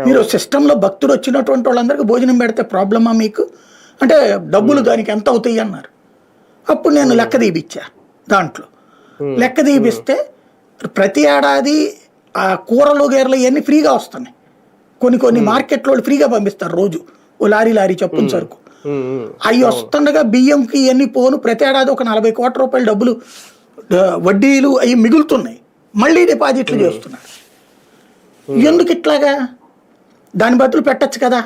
మీరు సిస్టంలో భక్తుడు వచ్చినటువంటి వాళ్ళందరికీ భోజనం పెడితే ప్రాబ్లమా మీకు అంటే డబ్బులు దానికి ఎంత అవుతాయి అన్నారు. అప్పుడు నేను లెక్క తీపిచ్చా. దాంట్లో లెక్క తీపిస్తే ప్రతి ఏడాది ఆ కూరలు గేరలు ఇవన్నీ ఫ్రీగా వస్తున్నాయి. కొన్ని మార్కెట్లో ఫ్రీగా పంపిస్తారు రోజు ఓ లారీ చొప్పున సరుకు. అవి వస్తుండగా బియ్యంకి ఇవన్నీ పోను ప్రతి ఏడాది ఒక 40 కోట్ల రూపాయల డబ్బులు వడ్డీలు అవి మిగులుతున్నాయి. మళ్ళీ డిపాజిట్లు చేస్తున్నారు. ఎందుకు ఇట్లాగా? దాని బదులు పెట్టచ్చు కదా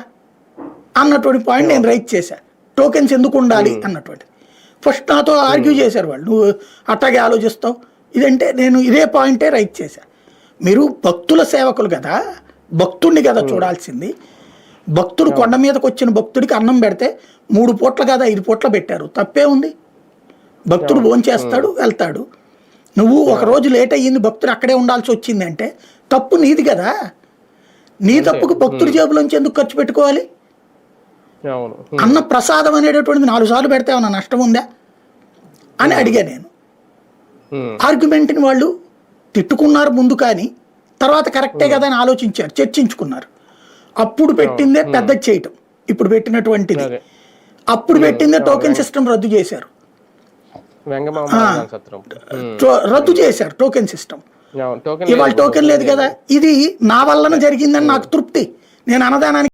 అన్నటువంటి పాయింట్ నేను రైట్ చేశా. టోకెన్స్ ఎందుకు ఉండాలి అన్నటువంటి. ఫస్ట్ నాతో ఆర్గ్యూ చేశారు వాళ్ళు, నువ్వు అట్టాగే ఆలోచిస్తావు ఇదంటే నేను ఇదే పాయింటే రైట్ చేశా. మీరు భక్తుల సేవకులు కదా, భక్తుడిని కదా చూడాల్సింది. భక్తుడు కొండ మీదకి వచ్చిన భక్తుడికి అన్నం పెడితే 3 పూట్ల కదా 5 పూట్ల పెట్టారు, తప్పే ఉంది. భక్తుడు భోంచేస్తాడు వెళ్తాడు. నువ్వు ఒక రోజు లేట్ అయ్యింది భక్తుడు అక్కడే ఉండాల్సి వచ్చింది అంటే తప్పు నీది కదా. నీ తప్పుకు భక్తుడి జేబులోంచి ఎందుకు ఖర్చు పెట్టుకోవాలి? అన్న ప్రసాదం అనేటటువంటిది 4 సార్లు పెడితే ఏమన్నా నష్టం ఉందా అని అడిగా నేను. ఆర్గ్యుమెంట్ని వాళ్ళు తిట్టుకున్నారు ముందు, కానీ తర్వాత కరెక్టే కదా అని ఆలోచించారు, చర్చించుకున్నారు. అప్పుడు పెట్టిందే పెద్ద చేయటం, ఇప్పుడు పెట్టినటువంటిది. అప్పుడు పెట్టిందే టోకెన్ సిస్టమ్ రద్దు చేశారు. రద్దు చేశారు టోకెన్ సిస్టమ్. ఇవాళ టోకెన్ లేదు కదా. ఇది నా వల్లన జరిగిందని నాకు తృప్తి. నేను అన్నదానానికి